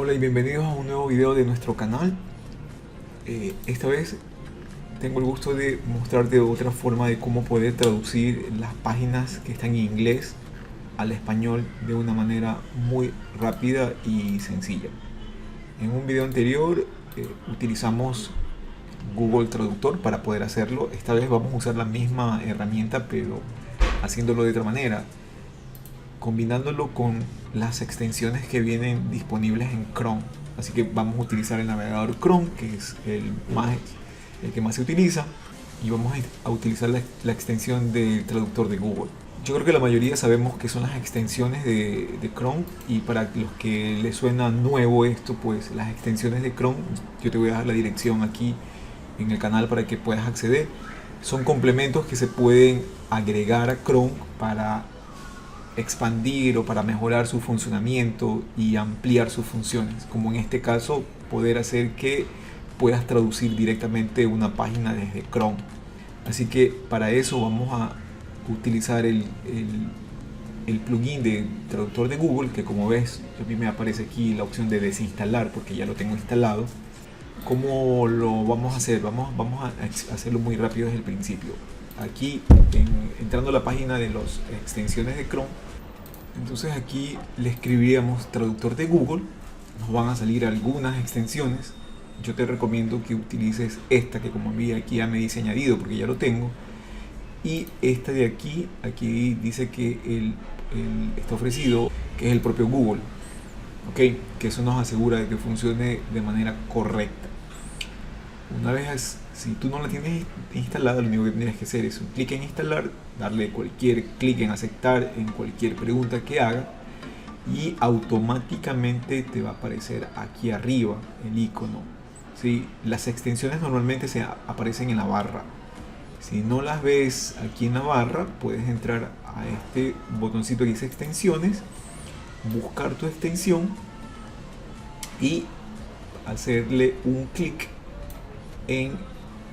Hola y bienvenidos a un nuevo video de nuestro canal. Esta vez tengo el gusto de mostrarte otra forma de cómo poder traducir las páginas que están en inglés al español de una manera muy rápida y sencilla. En un video anterior utilizamos Google Traductor para poder hacerlo. Esta vez vamos a usar la misma herramienta, pero haciéndolo de otra manera, combinándolo con las extensiones que vienen disponibles en Chrome. Así que vamos a utilizar el navegador Chrome, que es el que más se utiliza, y vamos a utilizar la extensión del traductor de Google. Yo creo que la mayoría sabemos que son las extensiones de Chrome, y para los que les suena nuevo esto, pues las extensiones de Chrome, yo te voy a dejar la dirección aquí en el canal para que puedas acceder. Son complementos que se pueden agregar a Chrome para expandir o para mejorar su funcionamiento y ampliar sus funciones, como en este caso poder hacer que puedas traducir directamente una página desde Chrome. Así que para eso vamos a utilizar el plugin de traductor de Google, que como ves a mí me aparece aquí la opción de desinstalar porque ya lo tengo instalado. ¿Cómo lo vamos a hacer? Vamos a hacerlo muy rápido desde el principio. Aquí entrando a la página de las extensiones de Chrome, entonces aquí le escribiríamos traductor de Google. Nos van a salir algunas extensiones. Yo te recomiendo que utilices esta, que como vi aquí ya me dice añadido porque ya lo tengo, y esta de aquí dice que está ofrecido, que es el propio Google, ok, que eso nos asegura de que funcione de manera correcta. Una vez, si tú no la tienes instalada, lo único que tienes que hacer es un clic en instalar, darle cualquier clic en aceptar en cualquier pregunta que haga, y automáticamente te va a aparecer aquí arriba el icono. ¿Sí? Las extensiones normalmente se aparecen en la barra. Si no las ves aquí en la barra, puedes entrar a este botoncito que dice extensiones, buscar tu extensión y hacerle un clic en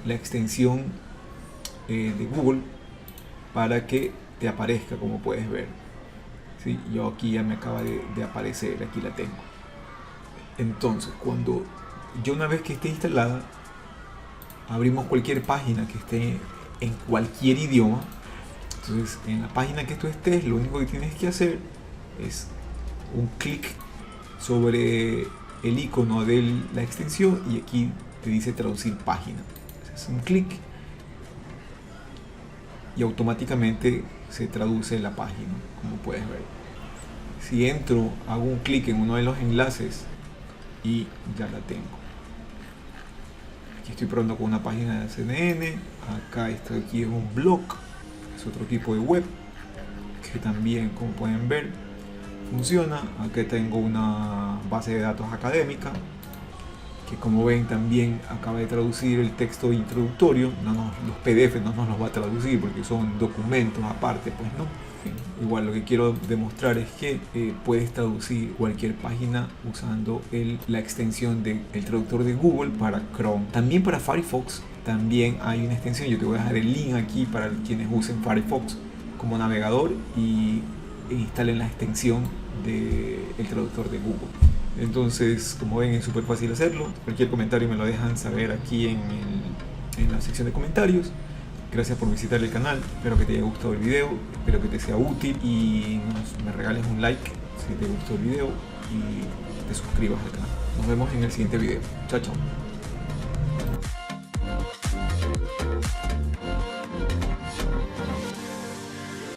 la extensión de Google para que te aparezca, como puedes ver. ¿Sí? Yo aquí ya me acaba de aparecer, aquí la tengo. Entonces, una vez que esté instalada, abrimos cualquier página que esté en cualquier idioma. Entonces, en la página que tú estés, lo único que tienes que hacer es un clic sobre el icono de la extensión y aquí te dice traducir página. Haces un clic y automáticamente se traduce la página, como puedes ver. Si entro, hago un clic en uno de los enlaces y ya la tengo. Aquí estoy probando con una página de CNN. Acá esto aquí es un blog, es otro tipo de web que también, como pueden ver, funciona. Aquí tengo una base de datos académica que, como ven, también acaba de traducir el texto introductorio. Los PDF no nos los va a traducir porque son documentos aparte, pues no. Igual lo que quiero demostrar es que puedes traducir cualquier página usando la extensión del traductor de Google para Chrome. También para Firefox también hay una extensión. Yo te voy a dejar el link aquí para quienes usen Firefox como navegador y instalen la extensión del traductor de Google. Entonces, como ven, es súper fácil hacerlo. Cualquier comentario me lo dejan saber aquí en la sección de comentarios. Gracias por visitar el canal, espero que te haya gustado el video, espero que te sea útil y me regales un like si te gustó el video y te suscribas al canal. Nos vemos en el siguiente video. Chao, chao.